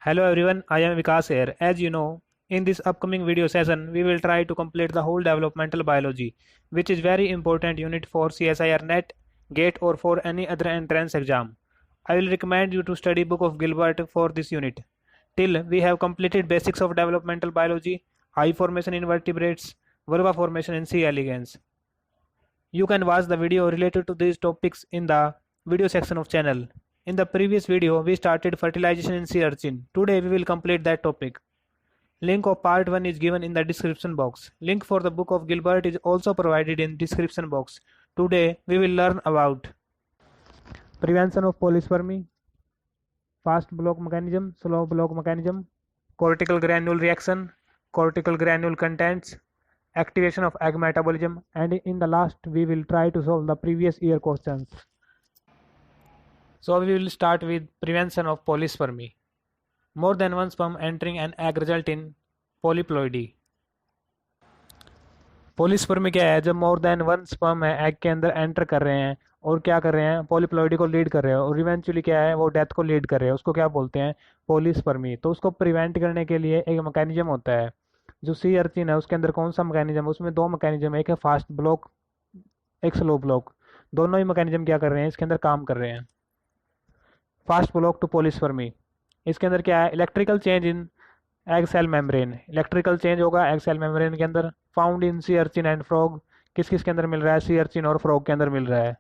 Hello everyone, I am Vikas here. As you know, in this upcoming video session, we will try to complete the whole developmental biology, which is very important unit for CSIR NET, GATE or for any other entrance exam. I will recommend you to study book of Gilbert for this unit. Till we have completed basics of developmental biology, eye formation in vertebrates, vulva formation in C. elegans. You can watch the video related to these topics in the video section of channel. In the previous video, we started fertilization in sea urchin. Today we will complete that topic. Link of part 1 is given in the description box. Link for the book of Gilbert is also provided in description box. Today we will learn about prevention of polyspermy, fast block mechanism, slow block mechanism, cortical granule reaction, cortical granule contents, activation of egg metabolism, and in the last we will try to solve the previous year questions. So we will start with prevention of polyspermy. More than one sperm entering an egg result in polyploidy. पोलिस्पर्मी क्या है? जब more than one sperm है egg के अंदर enter कर रहे हैं और क्या कर रहे हैं, पॉलीप्लॉइडी को लीड कर रहे हैं और इवेंचुअली क्या है, वो डेथ को लीड कर रहे हैं, उसको क्या बोलते हैं? पोलिस्पर्मी। तो उसको प्रिवेंट करने के लिए एक मैकेनिज्म होता है। जो सी अर्चिन है उसके अंदर कौन सा मैकेनिज्म है? उसमें दो मैकेनिज्म है, एक है फास्ट ब्लॉक, एक स्लो ब्लॉक। दोनों ही मैकेनिज्म क्या कर रहे हैं, इसके अंदर काम कर रहे हैं। फास्ट ब्लॉक टू पोलिस्पर्मी, इसके अंदर क्या है? Electrical change in egg cell membrane. Electrical change होगा एग सेल मेम्ब्रेन के अंदर। Found in sea urchin and frog, किस किस के अंदर मिल रहा है? सी अर्चिन और फ्रॉग के अंदर मिल रहा है।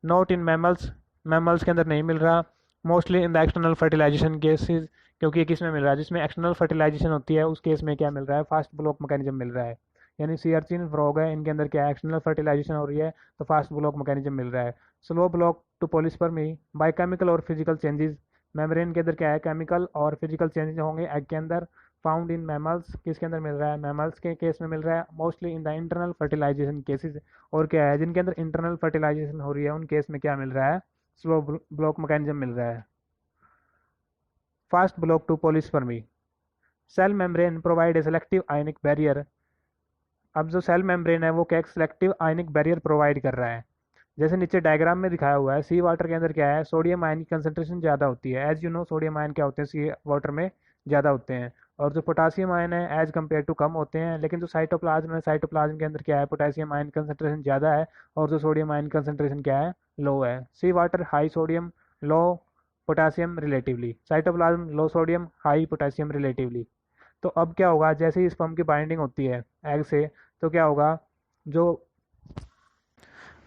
नॉट इन मैमल्स, मैमल्स के अंदर नहीं मिल रहा। Mostly in the external fertilisation cases, क्योंकि ये किस में मिल रहा है? जिसमें एक्सटर्नल फर्टिलाइजेशन होती है उस केस में क्या मिल रहा है? फास्ट ब्लॉक मैकेनिज्म मिल रहा है। यानी सी अर्चिन फ्रॉग है, इनके अंदर क्या है? एक्सटर्नल फर्टिलाइजेशन हो रही है, तो फास्ट ब्लॉक मैकेनिज्म मिल रहा है। Slow block to polyspermy by chemical और फिजिकल चेंजेस, मेम्ब्रेन के अंदर क्या है? केमिकल और फिजिकल चेंजेस होंगे एग के अंदर। फाउंड इन मैमल्स, किसके अंदर मिल रहा है? मैमल्स के केस में मिल रहा है। Mostly in the internal fertilisation cases, और क्या है? जिनके अंदर इंटरनल फर्टिलाइजेशन हो रही है उन केस में क्या मिल रहा है? स्लो ब्लॉक मैकेनिज्म मिल रहा है। Fast block to polyspermy, cell membrane provide a selective ionic barrier. अब जो सेल मेम्ब्रेन है वो क्या? सेलेक्टिव आयनिक बैरियर प्रोवाइड कर रहा है। जैसे नीचे डायग्राम में दिखाया हुआ है, सी वाटर के अंदर क्या है? सोडियम आयन की कंसंट्रेशन ज़्यादा होती है। As you know, sodium ion क्या होते हैं? सी वाटर में ज़्यादा होते हैं। और जो पोटासियम आयन है एज कम्पेयर टू कम होते हैं। लेकिन जो साइटोप्लाज्म है, साइटोप्लाज्म के अंदर क्या है? पोटेशियम आयन कंसंट्रेशन ज़्यादा है और जो सोडियम आयन कंसंट्रेशन क्या है? लो है। सी वाटर हाई सोडियम, लो पोटासियम रिलेटिवली। साइटोप्लाज्म लो सोडियम, हाई पोटासियम रिलेटिवली। तो अब क्या होगा? जैसे ही स्पर्म की बाइंडिंग होती है एग से, तो क्या होगा? जो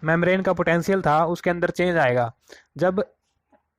मेम्ब्रेन का पोटेंशियल था उसके अंदर चेंज आएगा। जब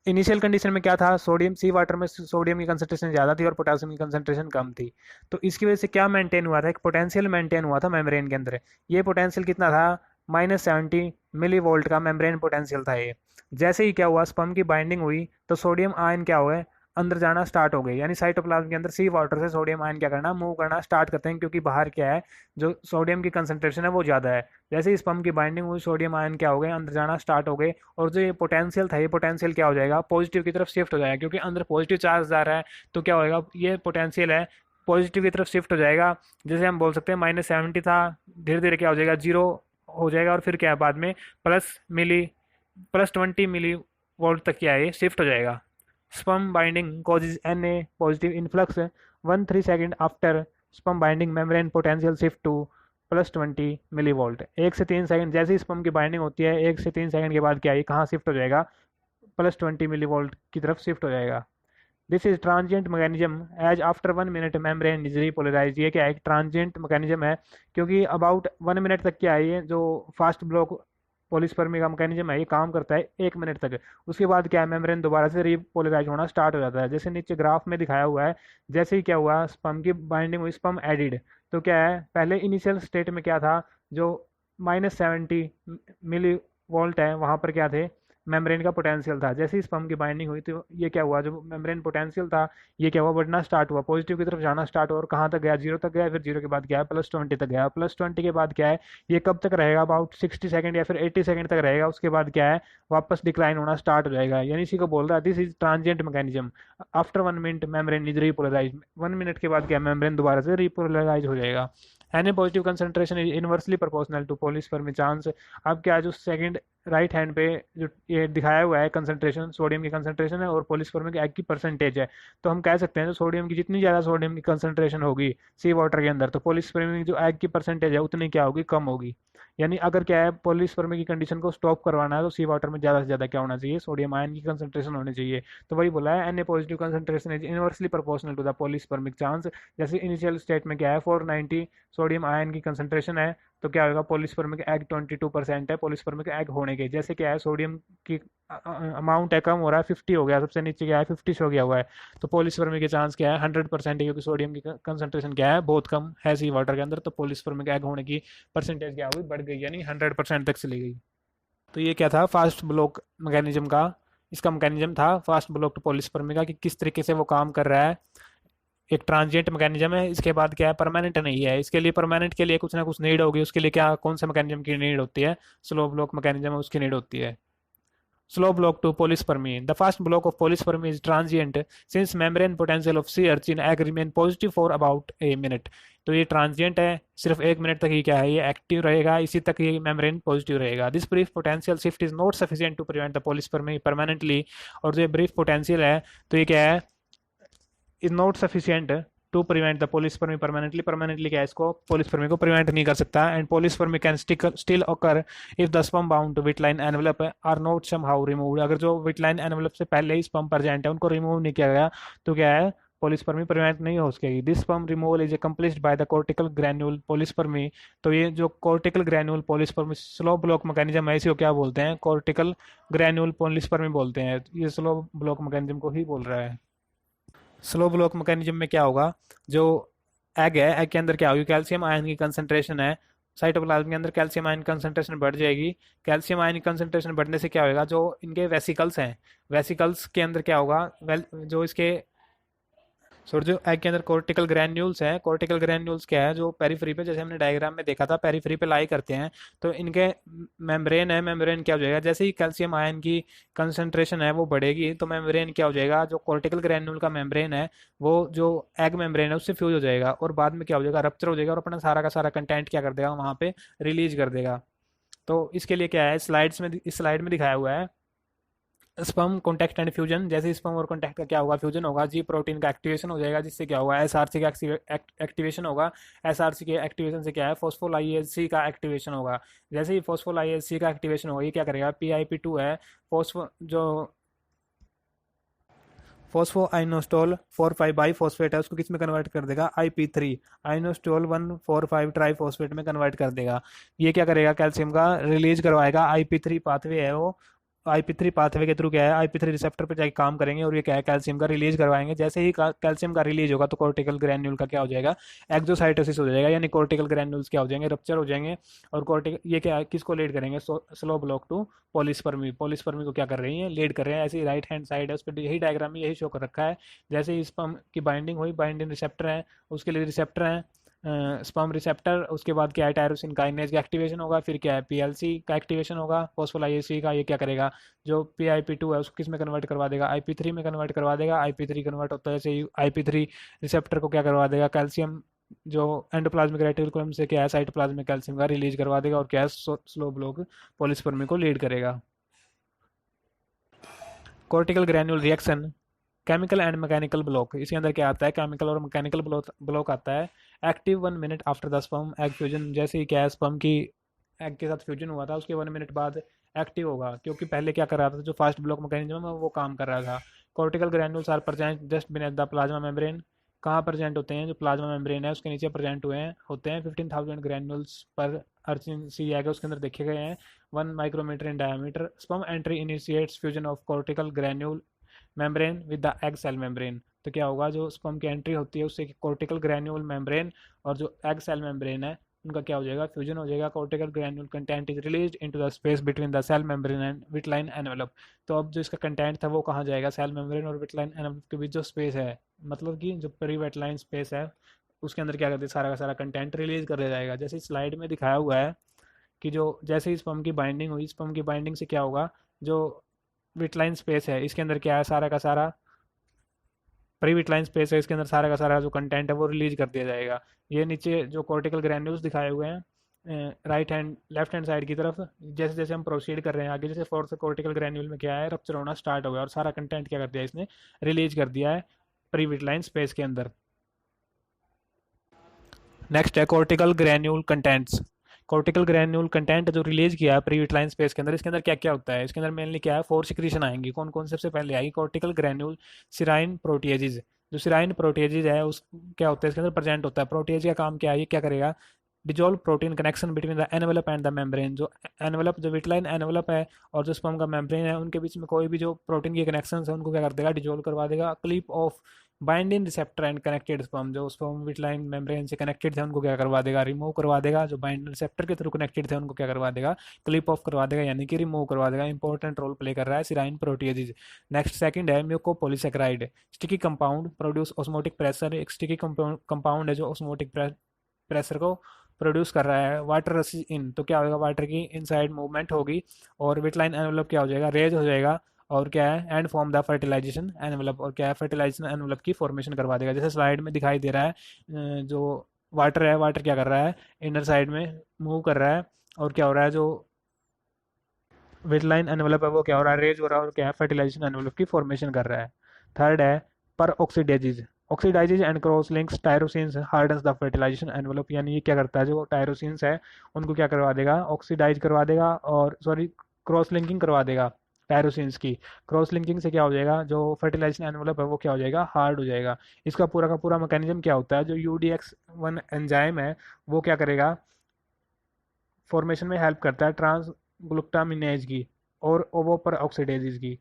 इनिशियल कंडीशन में क्या था? सोडियम, सी वाटर में सोडियम की कंसंट्रेशन ज़्यादा थी और पोटेशियम की कंसंट्रेशन कम थी। तो इसकी वजह से क्या मेंटेन हुआ था? एक पोटेंशियल मेंटेन हुआ था मेम्ब्रेन के अंदर। ये पोटेंशियल कितना था? -70 मिली वोल्ट का मेम्ब्रेन पोटेंशियल था ये। जैसे ही क्या हुआ, स्पर्म की बाइंडिंग हुई तो सोडियम आयन क्या हुआ? अंदर जाना स्टार्ट हो गई। यानी साइटोप्लाज्म के अंदर सी वाटर से सोडियम आयन क्या करना? मूव करना स्टार्ट करते हैं, क्योंकि बाहर क्या है? जो सोडियम की कंसंट्रेशन है वो ज़्यादा है। जैसे ही स्पर्म की बाइंडिंग हुई, सोडियम आयन क्या हो गए? अंदर जाना स्टार्ट हो गए। और जो ये पोटेंशियल था, ये पोटेंशियल क्या हो जाएगा? पॉजिटिव की तरफ शिफ्ट हो जाएगा, क्योंकि अंदर पॉजिटिव चार्ज जा रहा है। तो क्या होएगा? ये पोटेंशियल है पॉजिटिव की तरफ शिफ्ट हो जाएगा। जैसे हम बोल सकते हैं -70 था, धीरे धीरे क्या हो जाएगा? 0 हो जाएगा। और फिर क्या है? बाद में +20 मिली वोल्ट तक क्या है? ये शिफ्ट हो जाएगा। sperm binding causes Na positive influx 1-3 second after sperm binding membrane potential shift to +20 millivolt. 1 से 3 सेकंड, जैसे ही स्पर्म की बाइंडिंग होती है 1 से 3 सेकंड के बाद क्या है? कहाँ शिफ्ट हो जाएगा? +20 मिलीवोल्ट की तरफ शिफ्ट हो जाएगा। This is transient mechanism as after 1 minute membrane is repolarise. ये क्या है? एक ट्रांजिएंट मैकेनिज्म है, क्योंकि अबाउट 1 मिनट तक क्या है? ये जो फास्ट ब्लॉक पोलिस्पर्मी का मैकेनिज्म है ये काम करता है 1 मिनट तक। उसके बाद क्या है? मेम्ब्रेन दोबारा से रीपोलराइज होना स्टार्ट हो जाता है। जैसे नीचे ग्राफ में दिखाया हुआ है, जैसे ही क्या हुआ? स्पर्म की बाइंडिंग हुई, स्पर्म एडिड, तो क्या है? पहले इनिशियल स्टेट में क्या था? जो -70 मिली वोल्ट है वहाँ पर क्या थे? मेम्ब्रेन का पोटेंशियल था। जैसे ही स्पर्म की बाइंडिंग हुई तो ये क्या हुआ? जो मेम्ब्रेन पोटेंशियल था ये क्या हुआ? बढ़ना स्टार्ट हुआ, पॉजिटिव की तरफ जाना स्टार्ट हुआ। और कहाँ तक गया? 0 तक गया। फिर 0 के बाद क्या है? +20 तक गया। +20 के बाद क्या है? ये कब तक रहेगा? अबाउट 60 सेकंड या फिर 80 सेकंड तक रहेगा। उसके बाद क्या है? वापस डिक्लाइन होना स्टार्ट हो जाएगा। यानी इसी को बोल रहा है this is transient mechanism. After 1 minute membrane is repolarise. 1 minute के बाद क्या? मेम्ब्रेन दोबारा से रीपोलराइज हो जाएगा। N A positive concentration is inversely proportional to polyspermy chance. अब क्या है, जो सेकंड राइट हैंड पे जो ये दिखाया हुआ है कंसंट्रेशन, सोडियम की कंसंट्रेशन है और पॉलीस्पर्मिक एग की परसेंटेज है, तो हम कह सकते हैं जो सोडियम की जितनी ज़्यादा सोडियम की कंसंट्रेशन होगी सी वाटर के अंदर, तो पॉलीस्पर्मिक जो एग की परसेंटेज है उतनी क्या होगी, कम होगी। यानी अगर क्या है पॉलीस्पर्मिक की कंडीशन को स्टॉप करवाना है तो सी वाटर में ज़्यादा से ज़्यादा क्या होना चाहिए, सोडियम आयन की कंसंट्रेशन होनी चाहिए। तो वही बोला है N A positive concentration is inversely proportional to the polyspermic chance. जैसे इनिशियल स्टेट में क्या है 490 सोडियम आयन की कंसंट्रेशन है, तो क्या होगा पॉलीस्पर्मिक एग 22% है पॉलीस्पर्मिक एग होने के। जैसे क्या है सोडियम की अमाउंट है कम हो रहा है, 50 हो गया, सबसे नीचे क्या है 50 शो गया हुआ है, तो पॉलीस्पर्मिक के चांस क्या है 100% है, क्योंकि सोडियम की कंसंट्रेशन क्या है बहुत कम है सी वाटर के अंदर, तो पॉलीस्पर्मिक एग होने की परसेंटेज क्या हुई, बढ़ गई, यानी 100% तक चली गई। तो ये क्या था फास्ट ब्लॉक मैकेनिज्म का, इसका मैकेनिज्म था फास्ट ब्लॉक टू पॉलीस्पर्मी का, कि किस तरीके से वो काम कर रहा है। एक ट्रांजिएंट मैकेनिज्म है, इसके बाद क्या है परमानेंट नहीं है, इसके लिए परमानेंट के लिए कुछ ना कुछ नीड होगी, उसके लिए क्या कौन सा मैकेनिज्म की नीड होती है, स्लो ब्लॉक मैकेनिज्म है उसकी नीड होती है। Slow block to polyspermy. The fast block of polyspermy is transient since membrane potential of sea urchin egg remain positive for about a minute. तो ये ट्रांजिएंट है, सिर्फ 1 मिनट तक ही क्या है ये एक्टिव रहेगा, इसी तक ये मेम्ब्रेन पॉजिटिव रहेगा। This brief potential shift is not sufficient to prevent the polyspermy permanently. और जो ये ब्रीफ पोटेंशियल है तो ये क्या है, is not sufficient to prevent the polyspermy permanently. Permanently क्या है, इसको पॉलीस्पर्मी को प्रिवेंट नहीं कर सकता। And polyspermy can still occur if the sperm bound to vitelline envelope are not somehow removed. अगर जो विटलाइन एनवेलप से पहले ही स्पर्म प्रेजेंट है उनको रिमूव नहीं किया गया तो क्या है पॉलीस्पर्मी प्रिवेंट नहीं हो सकेगी। This sperm removal is accomplished by the cortical granule polyspermy. तो ये जो cortical granule polyspermy slow block mechanism है, इसी को क्या बोलते हैं, कॉर्टिकल ग्रैन्यूल पॉलीस्पर्मी बोलते हैं। ये स्लो ब्लॉक मैकेनिज्म को ही बोल रहा है। स्लो ब्लॉक मैकेनिज्म में क्या होगा, जो एग है, एग के अंदर क्या होगी कैल्शियम आयन की कंसंट्रेशन है, साइटोप्लाज्म के अंदर कैल्शियम आयन कंसंट्रेशन बढ़ जाएगी। कैल्शियम आयन की कंसंट्रेशन बढ़ने से क्या होगा, जो इनके वेसिकल्स हैं, वेसिकल्स के अंदर क्या होगा, वेल जो इसके सो जो एग के अंदर कॉर्टिकल ग्रैन्यूल्स हैं, कॉर्टिकल ग्रैन्यूल्स क्या है, जो पेरीफ्री पे जैसे हमने डायग्राम में देखा था पेरीफ्री पे लाई करते हैं, तो इनके मेम्ब्रेन है, मेम्ब्रेन क्या हो जाएगा, जैसे ही कैल्शियम आयन की कंसंट्रेशन है वो बढ़ेगी तो मेम्ब्रेन क्या हो जाएगा, जो कॉर्टिकल ग्रैन्यूल का मेम्ब्रेन है वो जो एग मेम्ब्रेन है उससे फ्यूज हो जाएगा और बाद में क्या हो जाएगा रप्चर हो जाएगा और अपना सारा का सारा कंटेंट क्या कर देगा वहाँ पे रिलीज कर देगा। तो इसके लिए क्या है स्लाइड्स में, इस स्लाइड में दिखाया हुआ है स्पर्म कॉन्टैक्ट एंड फ्यूजन। जैसे स्पर्म और कॉन्टैक्ट का क्या होगा, फ्यूजन होगा, जी प्रोटीन का एक्टिवेशन हो जाएगा, जिससे क्या होगा एसआरसी का एक्टिवेशन होगा। एसआरसी के एक्टिवेशन से क्या है फॉस्फोलाइएसी का एक्टिवेशन होगा। जैसे ही फॉस्फोलाइएसी का एक्टिवेशन होगा ये क्या करेगा, पीआईपी2 है फॉस्फो जो फॉस्फो आइनोस्टॉल 4,5 बाई फॉस्फेट है उसको किस में कन्वर्ट कर देगा, IP3 आइनोस्टॉल 1,4,5 ट्राई फॉस्फेट में कन्वर्ट कर देगा। ये क्या करेगा कैल्शियम का रिलीज करवाएगा, IP3 पाथवे है वो, IP3 पाथवे के थ्रू क्या है IP3 रिसेप्टर पे जाके काम करेंगे और ये क्या है कैल्शियम का रिलीज करवाएंगे। जैसे ही कैल्शियम का रिलीज होगा तो कॉर्टिकल ग्रैन्यूल का क्या हो जाएगा, एक्सोसाइटोसिस हो जाएगा, यानी कॉर्टिकल ग्रैन्यूल्स क्या हो जाएंगे, रप्चर हो जाएंगे। और कॉर्टिकल ये क्या किसको लीड करेंगे, slow block to polyspermy. Polyspermy को क्या कर रही है, लीड कर रहे हैं। ऐसी राइट हैंड साइड है उस पर यही डायग्राम में यही शो कर रखा है। जैसे ही स्पर्म की बाइंडिंग हुई, बाइंडिंग रिसेप्टर है, उसके लिए रिसेप्टर है स्पर्म रिसेप्टर, उसके बाद क्या है टायरोसिन काइनेज का एक्टिवेशन होगा, फिर क्या है पीएलसी का एक्टिवेशन होगा, फॉस्फोलाइएसी का, ये क्या करेगा जो पीआईपी2 है उसको किस में कन्वर्ट करवा देगा, IP3 में कन्वर्ट करवा देगा। IP3 कन्वर्ट होता है जैसे ही IP3 रिसेप्टर को क्या करवा देगा कैल्शियम जो एंडोप्लाज्मिक रेटिकुलम से क्या है साइटोप्लाज्मिक कैल्शियम का रिलीज करवा देगा और क्या है स्लो ब्लॉक पॉलीस्पर्मी को लीड करेगा। Cortical granule reaction, chemical and mechanical block, इसके अंदर क्या आता है केमिकल और मैकेनिकल ब्लॉक आता है। Active 1 minute after the sperm egg fusion, जैसे ही क्या है स्पर्म की एग के साथ फ्यूजन हुआ था उसके 1 मिनट बाद एक्टिव होगा, क्योंकि पहले क्या कर रहा था जो फास्ट ब्लॉक मैकेनिज्म है वो काम कर रहा था। Cortical granules are present just beneath the plasma membrane, कहाँ प्रेजेंट होते हैं, जो प्लाज्मा मेम्ब्रेन है उसके नीचे प्रेजेंट हुए हैं होते हैं। 15,000 ग्रैन्यूल्स पर अर्चिन सी एग उसके अंदर देखे गए हैं, 1 micrometre in diameter. Sperm entry initiates fusion of cortical granule membrane with the egg cell membrane. तो क्या होगा जो स्पर्म की एंट्री होती है उससे कॉर्टिकल ग्रैन्यूल मेम्ब्रेन और जो एग सेल मेम्ब्रेन है उनका क्या हो जाएगा फ्यूजन हो जाएगा। Cortical granule content is release into the space between the cell membrane and vitelline envelope. तो अब जो इसका कंटेंट था वो कहाँ जाएगा, सेल मेम्ब्रेन और विटलाइन एनवेलप के बीच जो स्पेस है, मतलब कि जो प्री वेटलाइन स्पेस है उसके अंदर क्या करते हैं सारा का सारा कंटेंट रिलीज कर दिया जाएगा। जैसे स्लाइड में दिखाया हुआ है कि जो जैसे ही स्पर्म की बाइंडिंग हुई, स्पर्म की बाइंडिंग से क्या होगा जो विटलाइन स्पेस है इसके अंदर क्या है सारा का सारा प्री विटलाइन स्पेस है, इसके अंदर सारा का सारा जो कंटेंट है वो रिलीज कर दिया जाएगा। ये नीचे जो कॉर्टिकल ग्रैन्यूल्स दिखाए हुए हैं right hand left hand side की तरफ, जैसे जैसे हम प्रोसीड कर रहे हैं आगे, जैसे फोर्थ कॉर्टिकल ग्रैन्यूल में क्या है, रप्चर होना स्टार्ट हो गया और सारा कंटेंट क्या कर दिया इसने, रिलीज कर दिया है प्री विटलाइन स्पेस के अंदर। नेक्स्ट है cortical granule contents. Cortical granule content जो रिलीज किया है प्री विटलाइन स्पेस के अंदर, इसके अंदर क्या क्या होता है, इसके अंदर मेनली क्या है, फोर सिक्रीशन आएंगी। कौन कौन सबसे पहले आएगी, कॉर्टिकल ग्रैन्यूल सिराइन प्रोटिएजेज। जो सिराइन प्रोटिएजेज है उस क्या होता है इसके अंदर प्रेजेंट होता है। प्रोटिएज का काम क्या है, ये क्या करेगा, dissolve protein connection between the envelope and the membrane. जो एनवेलप जो विटलाइन एनवेलप है और जो स्पर्म का मेम्ब्रेन है, उनके बीच में कोई भी जो प्रोटीन के कनेक्शन है उनको क्या कर देगा, डिजोल्व करवा देगा। Clip of binding receptor and connected sperm, जो स्पर्म विटलाइन मेम्ब्रेन से कनेक्टेड थे उनको क्या करवा देगा, रिमूव करवा देगा। जो बाइंडिंग रिसेप्टर के थ्रू कनेक्टेड थे उनको क्या करवा देगा, क्लिप ऑफ करवा देगा, यानी कि रिमूव करवा देगा। इंपॉर्टेंट रोल प्ले कर रहा है सिराइन प्रोटिएजेज। नेक्स्ट सेकंड है mucopolysaccharide, sticky compound produce osmotic pressure. एक स्टिकी कंपाउंड है जो ऑस्मोटिक प्रेशर को प्रोड्यूस कर रहा है। वाटर रसेज इन, तो क्या होगा, वाटर की इनसाइड मूवमेंट होगी और विटलाइन एनवेलप क्या हो जाएगा, रेज हो जाएगा। और क्या है, and form the fertilization envelope, और क्या है, फर्टिलाइजेशन एनवेलप की फॉर्मेशन करवा देगा। जैसे स्लाइड में दिखाई दे रहा है जो वाटर है, वाटर क्या कर रहा है, इनर साइड में मूव कर रहा है और क्या हो रहा है, जो विटलाइन एनवेलप है वो क्या हो रहा है, रेज हो रहा है और क्या है, फर्टिलाइजेशन एनवेलप की फॉर्मेशन कर रहा है। थर्ड है peroxidases, oxidizes and cross links tyrosines hardens the fertilization envelope. यानी ये क्या करता है, जो टायरोसिन्स है उनको क्या करवा देगा, ऑक्सीडाइज करवा देगा और सॉरी क्रॉस लिंकिंग करवा देगा टायरोसिन्स की। क्रॉस लिंकिंग से क्या हो जाएगा, जो फर्टिलाइजेशन एनवेलप है वो क्या हो जाएगा, हार्ड हो जाएगा। इसका पूरा का पूरा मैकेनिज्म क्या होता है, जो UDX1 एंजाइम है वो क्या करेगा, फॉर्मेशन में हेल्प करता है ट्रांस ग्लूटामिनेज की और ओवोपर ऑक्सीडेजेज की।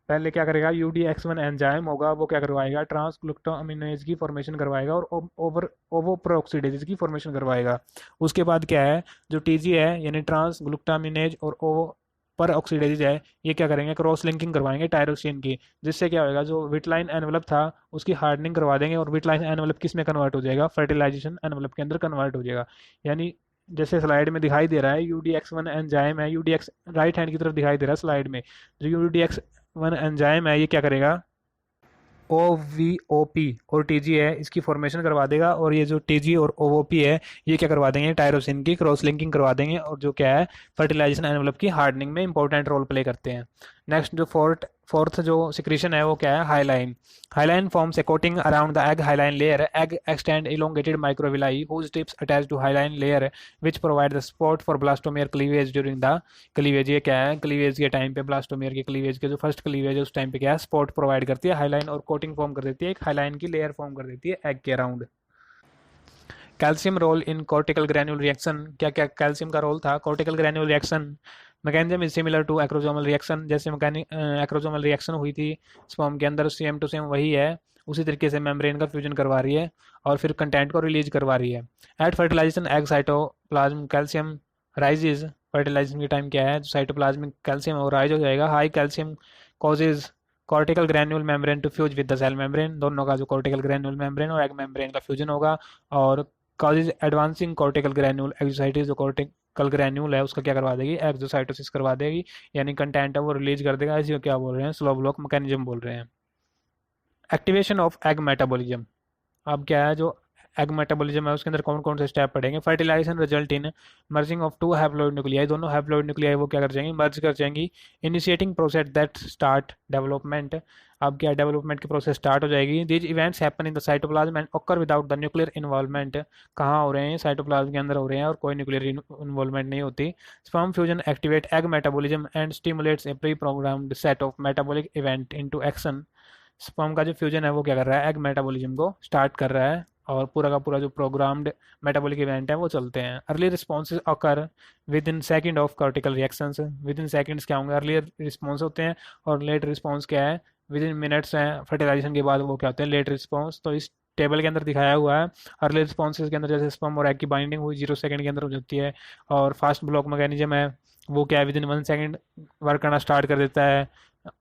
पहले क्या करेगा, UDX1 एंजाइम होगा वो क्या करवाएगा, ट्रांस ग्लूटामिनेज की फॉर्मेशन करवाएगा और ओवर ओवोपर ऑक्सीडेजेज की फॉर्मेशन करवाएगा। उसके बाद क्या है, जो TG है यानी ट्रांस ग्लूटामिनेज और ओवो पर ऑक्सीडेज है, ये क्या करेंगे, क्रॉस लिंकिंग करवाएंगे टायरोसिन की। जिससे क्या होगा, जो विटलाइन एनवेलप था उसकी हार्डनिंग करवा देंगे और विटलाइन एनवेलप किस में कन्वर्ट हो जाएगा, फर्टिलाइजेशन एनवेलप के अंदर कन्वर्ट हो जाएगा। यानी जैसे स्लाइड में दिखाई दे रहा है, UDX1 एंजाइम है, UDX राइट हैंड की तरफ दिखाई दे रहा है स्लाइड में। जो UDX1 एंजाइम है ये क्या करेगा, OVOP और TG है इसकी फॉर्मेशन करवा देगा और ये जो TG और OVOP है ये क्या करवा देंगे, टायरोसिन की क्रॉस लिंकिंग करवा देंगे और जो क्या है, फर्टिलाइजेशन एनवेलप की हार्डनिंग में इंपॉर्टेंट रोल प्ले करते हैं। नेक्स्ट जो फोर्थ जो सिक्रीशन है वो क्या है, hyaline. Hyaline forms a coating around the egg hyaline layer. Egg extend elongated microvilli whose tips attach to hyaline layer which provide the support for blastomere cleavage during the cleavage. ये क्या है, cleavage के time पे blastomere के cleavage के जो first cleavage है उस टाइम पे क्या है, सपोर्ट प्रोवाइड करती है हाइलाइन और कोटिंग फॉर्म कर देती है, एक हाइलाइन की लेयर फॉर्म कर देती है एग के अराउंड। Calcium role in cortical granule reaction, क्या क्या कैल्शियम का रोल था cortical granule reaction. Mechanism is similar to acrosomal reaction, जैसे एक्रोजोमल रिएक्शन हुई थी स्पर्म के अंदर, सेम टू सेम वही है। उसी तरीके से मेम्ब्रेन का फ्यूजन करवा रही है और फिर कंटेंट को रिलीज करवा रही है। At fertilization egg cytoplasm calcium rises, fertilization के टाइम क्या है, साइटोप्लाज्मिक कैल्शियम और राइज हो जाएगा। High calcium causes cortical granule membrane to fuse with the cell membrane, दोनों का जो कॉर्टिकल ग्रैन्यूल मेम्ब्रेन और एग मेम्ब्रेन का फ्यूजन होगा। और causes advancing cortical granule exocytosis, जो कॉर्टिकल ग्रैन्यूल है उसका क्या करवा देगी, एक्सोसाइटोसिस करवा देगी, यानी कंटेंट है वो रिलीज कर देगा। इसी को क्या बोल रहे हैं, स्लो ब्लॉक मैकेनिज्म बोल रहे हैं। एक्टिवेशन ऑफ एग मेटाबॉलिज्म, अब क्या है, जो एग मेटाबॉलिज्म है उसके अंदर कौन कौन से स्टेप पड़ेंगे। Fertilization result in merging of two haploid nuclei, दोनों हैप्लॉइड न्यूक्लियाई वो क्या कर जाएंगी, मर्ज कर जाएंगी। Initiating process that start development, अब क्या डेवलपमेंट की प्रोसेस स्टार्ट हो जाएगी। These events happen in the cytoplasm and occur without the nuclear involvement, कहाँ हो रहे हैं, साइटोप्लाज्म के अंदर हो रहे हैं और कोई न्यूक्लियर इन्वॉल्वमेंट नहीं होती। Sperm fusion activate egg metabolism and stimulates A pre programmed set of metabolic event into action. Sperm का जो फ्यूजन है वो क्या कर रहा है, एग मेटाबॉलिज्म को स्टार्ट कर रहा है और पूरा का पूरा जो प्रोग्राम्ड मेटाबॉलिक इवेंट है वो चलते हैं। Early responses occur with in second of cortical reactions, with in seconds क्या होंगे, अर्ली रिस्पॉन्स होते हैं और लेट रिस्पॉन्स क्या है, विद इन मिनट्स हैं फर्टिलाइजेशन के बाद वो क्या होते हैं, लेट रिस्पॉन्स। तो इस टेबल के अंदर दिखाया हुआ है अर्ली रिस्पॉन्सेज के अंदर जैसे स्पर्म और एग की बाइंडिंग हुई 0 सेकंड के अंदर हो जाती है और फास्ट ब्लॉक मैकेनिज्म है वो क्या है, विद इन 1 सेकंड वर्क करना स्टार्ट कर देता है।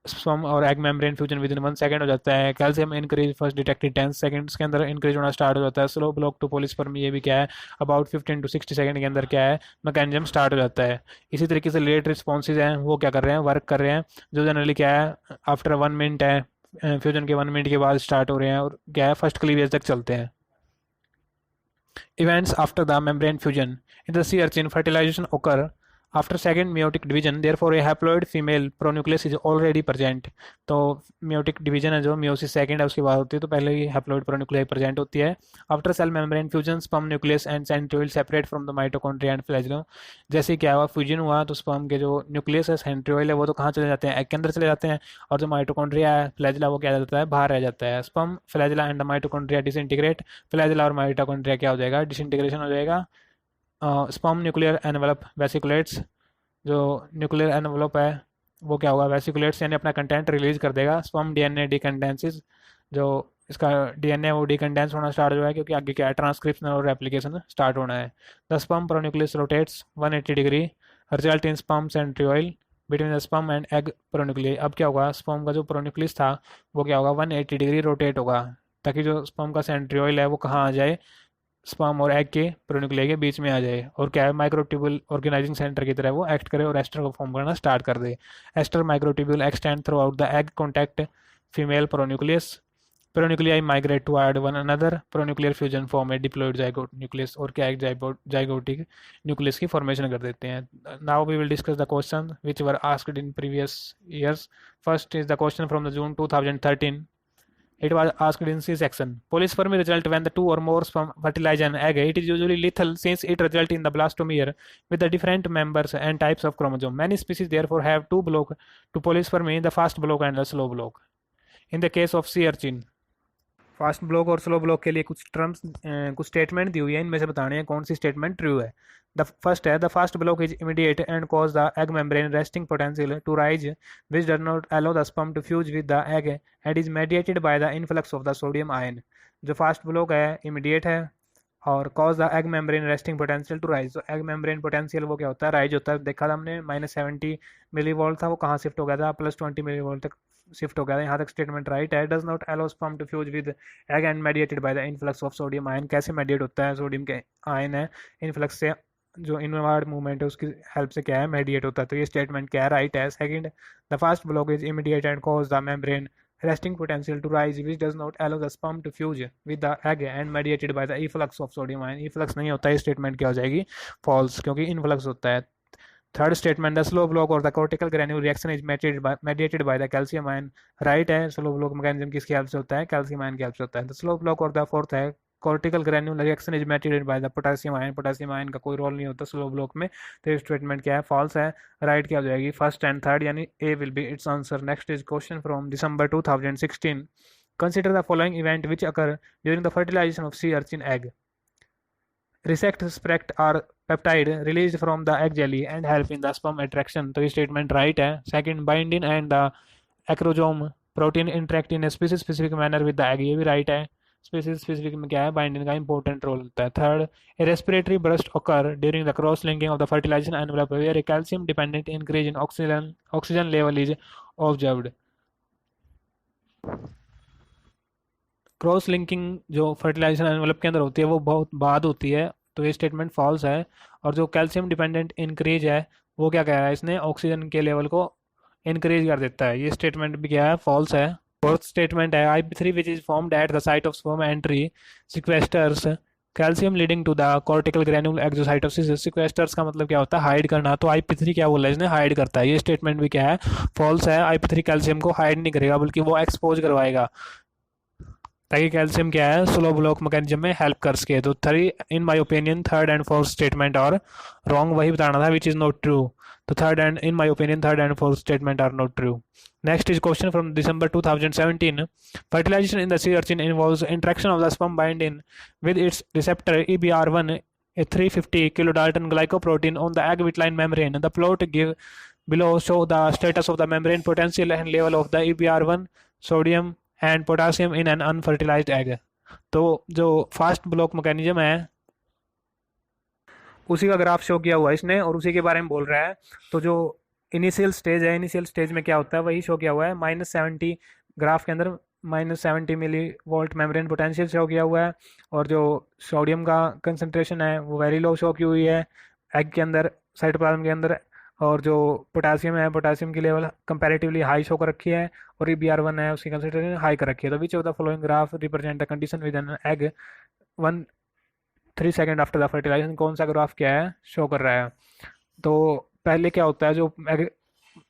स्पर्म और egg membrane fusion with in 1 second हो जाता है। Calcium increase first detected 10 seconds के अंदर इंक्रीज होना स्टार्ट हो जाता है। स्लो ब्लॉक टू पॉलीस्पर्म, ये भी क्या है, अबाउट 15 to 60 सेकंड के अंदर क्या है, मैकेनिज्म स्टार्ट हो जाता है। इसी तरीके से लेट रिस्पॉन्सेज हैं वो क्या कर रहे हैं, वर्क कर रहे हैं, जो जनरली क्या है आफ्टर 1 मिनट है फ्यूजन के 1 मिनट के बाद स्टार्ट हो रहे हैं और क्या है फर्स्ट क्लीवेज तक चलते हैं। Events after the membrane fusion. In the sea urchin, fertilization occur after second meiotic division. Therefore, a haploid female pronucleus is already present. तो meiotic division है जो meiosis second है उसके बाद होती है, तो पहले ही haploid pronuclei present होती है. After cell membrane fusion, sperm nucleus and centriole separate from the mitochondria and flagellum. जैसे क्या हुआ फ्यूजन हुआ तो sperm के जो न्यूक्लियस है सेंट्रियोल है वो तो कहाँ चले जाते हैं, एग के अंदर चले जाते हैं, और जो माइटोकॉन्ड्रिया है फ्लैजिला वो क्या जाता है, बाहर रह जाता है. Sperm flagella and the mitochondria disintegrate. Flagella और माइटोकॉन्ड्रिया क्या हो जाएगा, डिसइंटीग्रेशन हो जाएगा. Sperm nuclear envelope vesiculates. जो न्यूक्लियर एनवलप है वो क्या होगा, वेसिकुलेट्स यानी अपना कंटेंट रिलीज कर देगा. Sperm DNA decondenses. जो इसका डीएनए वो डिकंडेंस होना स्टार्ट हो है क्योंकि आगे क्या है ट्रांसक्रिप्शन और रेप्लिकेशन स्टार्ट होना है. The sperm pronucleus rotates 180 degree result in sperm centriole between the sperm and egg pronucleus. अब क्या होगा, स्पर्म का जो प्रोन्यूक्लियस था वो क्या होगा 180 डिग्री रोटेट होगा ताकि जो स्पर्म का सेंट्रियोल है वो कहाँ आ जाए, स्पर्म और एग के प्रोन्यूक्लिया के बीच में आ जाए, और क्या है माइक्रोट्यूबुल ऑर्गेनाइजिंग सेंटर की तरह वो एक्ट करे और एस्टर को फॉर्म करना स्टार्ट कर दे. Aster microtubule extend throughout the egg contact female pronucleus. Pronuclei migrate toward one another. Pronuclear fusion form है डिप्लॉइड जाइगोट न्यूक्लियस, और क्या एक जाइगोटिक न्यूक्लियस की फॉर्मेशन कर देते हैं. Now we will discuss the question which were asked in previous years. First is the question from the June 2013. It was asked in C section. Polyspormy result when the two or more sperm fertilize an egg. It is usually lethal since it results in the blastomere with the different members and types of chromosome. Many species therefore have two block to polyspermy, the fast block and the slow block. In the case of sea urchin, fast block और slow block के लिए कुछ terms कुछ statement दी हुई है, इनमें से बताने हैं कौन सी स्टेटमेंट ट्रू है. द फर्स्ट है the fast block is immediate and cause the egg membrane resting potential to rise which does not allow the sperm to fuse with the egg and is mediated by the influx of the sodium ion. जो fast block है immediate है और cause the egg membrane resting potential to rise. तो egg membrane potential वो क्या होता है, rise होता है. देखा था हमने -70 मिली वोल्ट था, वो कहाँ शिफ्ट हो गया था, +20 मिली वोल्ट तक शिफ्ट हो गया था. यहाँ तक स्टेटमेंट राइट है. Does not allow sperm to fuse with egg and mediated by the influx of sodium ion. कैसे मेडिएट होता है, सोडियम के आयन है इनफ्लक्स से, जो इनवर्ड मूवमेंट है उसकी हेल्प से क्या है मेडिएट होता है. तो ये स्टेटमेंट क्या है, राइट है. Second, the fast block is immediate and cause the membrane resting potential to rise which does not allow the sperm to fuse with the egg and mediated by the efflux of sodium ion. efflux नहीं होता है, statement क्या हो जाएगी false, क्योंकि influx होता है. Third statement the slow block और the cortical granule reaction is mediated by the calcium ion. Right है. स्लो ब्लॉक मैकेनिज्म किसकी हेल्प से होता है, कैल्शियम आयन की हेल्प से होता है. द स्लो ब्लॉक और द फोर्थ है cortical granule reaction is mediated by the potassium ion. Potassium ion का कोई रोल नहीं होता स्लो ब्लॉक में. तो ये स्टेटमेंट क्या है, फॉल्स है. राइट क्या हो जाएगी, फर्स्ट एंड थर्ड, यानी A will be its answer. Next is question from December 2016. Consider the following event which occur during the fertilization of sea urchin egg. Resect spect or peptide released from the egg jelly and help in the sperm attraction. तो ये statement right है. Second, bindin and the acrosome protein interact in species specific manner with the egg. ये भी right है. Species specific में क्या है, बाइंडिन का इंपॉर्टेंट रोल होता है. Third, A respiratory burst occur during the cross linking of the fertilization envelope where a calcium dependent increase in oxygen level is observed. Cross linking जो फर्टिलाइजेशन एनवलप के अंदर होती है वो बहुत बाद होती है, तो ये स्टेटमेंट फॉल्स है. और जो कैल्शियम डिपेंडेंट इंक्रीज है वो क्या कह रहा है, इसने ऑक्सीजन के लेवल को इंक्रीज कर देता है. ये स्टेटमेंट भी क्या है, फॉल्स है. फोर्थ स्टेटमेंट है IP3 which is formed at the site of sperm entry sequesters calcium leading to the cortical granule exocytosis. Sequesters का मतलब क्या होता है, हाइड करना. तो IP3 क्या बोला इसने, हाइड करता है. ये स्टेटमेंट भी क्या है, फॉल्स है. IP3 कैल्शियम को हाइड नहीं करेगा बल्कि वो एक्सपोज करवाएगा ताकि कैल्शियम क्या है स्लो ब्लॉक मैकेनिज्म में हेल्प कर सके. तो three in my opinion third and fourth statement और रॉन्ग वही बताना था विच इज नॉट ट्रू. तो third and in my opinion third and fourth statement are not true. Next is question from December 2017. Fertilization in the sea urchin involves interaction of the sperm binding with its receptor EBR1, a 350 kilodalton glycoprotein on the egg vitline membrane. The plot give below show the status of the membrane potential and level of the EBR1, sodium and potassium in an unfertilized egg. तो जो fast block mechanism है उसी का graph show किया हुआ है इसने और उसी के बारे में बोल रहा है. तो जो इनिशियल स्टेज है, इनिशियल स्टेज में क्या होता है वही शो किया हुआ है. -70 ग्राफ के अंदर -70 millivolt membrane potential show किया हुआ है और जो सोडियम का कंसंट्रेशन है वो वेरी लो शो की हुई है एग के अंदर, साइटोप्लाज्म के अंदर. और जो पोटेशियम है, पोटेशियम की लेवल कंपैरेटिवली हाई शो कर रखी है, और ये Br1 है उसकी कंसिडरेशन हाई कर रखी है। तो which of the following graph represent the condition with an egg 1-3 second after the fertilization, कौन सा ग्राफ क्या है शो कर रहा है। तो पहले क्या होता है, जो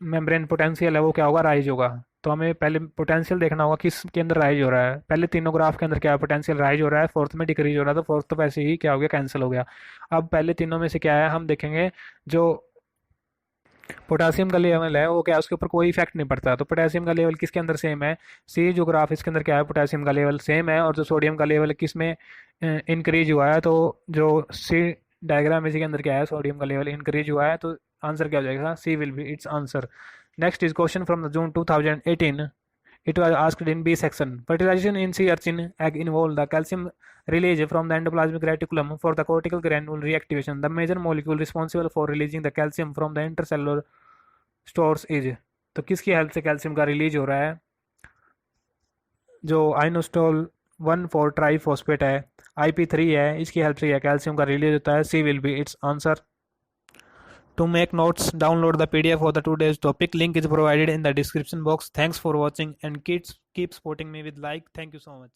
मेम्ब्रेन पोटेंशियल है वो क्या होगा, राइज होगा। तो हमें पहले पोटेंशियल देखना होगा किस के अंदर राइज हो रहा है। पहले तीनों ग्राफ के अंदर क्या है, पोटेंशियल राइज हो रहा है, फोर्थ में डिक्रीज हो रहा है, तो फोर्थ तो वैसे ही क्या हो गया, कैंसिल हो गया। अब पहले तीनों में से क्या है हम देखेंगे, जो पोटासियम का लेवल है वो क्या है, उसके ऊपर कोई इफेक्ट नहीं पड़ता। तो पोटेशियम का लेवल किसके अंदर सेम है, सी जो ग्राफ इसके अंदर क्या है, पोटेशियम का लेवल सेम है, और जो सोडियम का लेवल किस में इंक्रीज हुआ है, तो जो सी डायग्राम इसी के अंदर क्या है, सोडियम का लेवल इंक्रीज हुआ है। तो आंसर क्या हो जाएगा, C will be its answer. Next is question from the June 2018. It was asked in B section. Fertilization in sea urchin egg involve the calcium release from the endoplasmic reticulum for the cortical granule reactivation. The major molecule responsible for releasing the calcium from the intercellular stores is. तो किसकी help से calcium का release हो रहा है, जो आइनोस्टोल 1,4 triphosphate है, IP3 है, इसकी हेल्प से कैल्शियम का रिलीज होता है। C will be its answer. To make notes, download the PDF of the today's topic. Link is provided in the description box. Thanks for watching and keep supporting me with like. Thank you so much.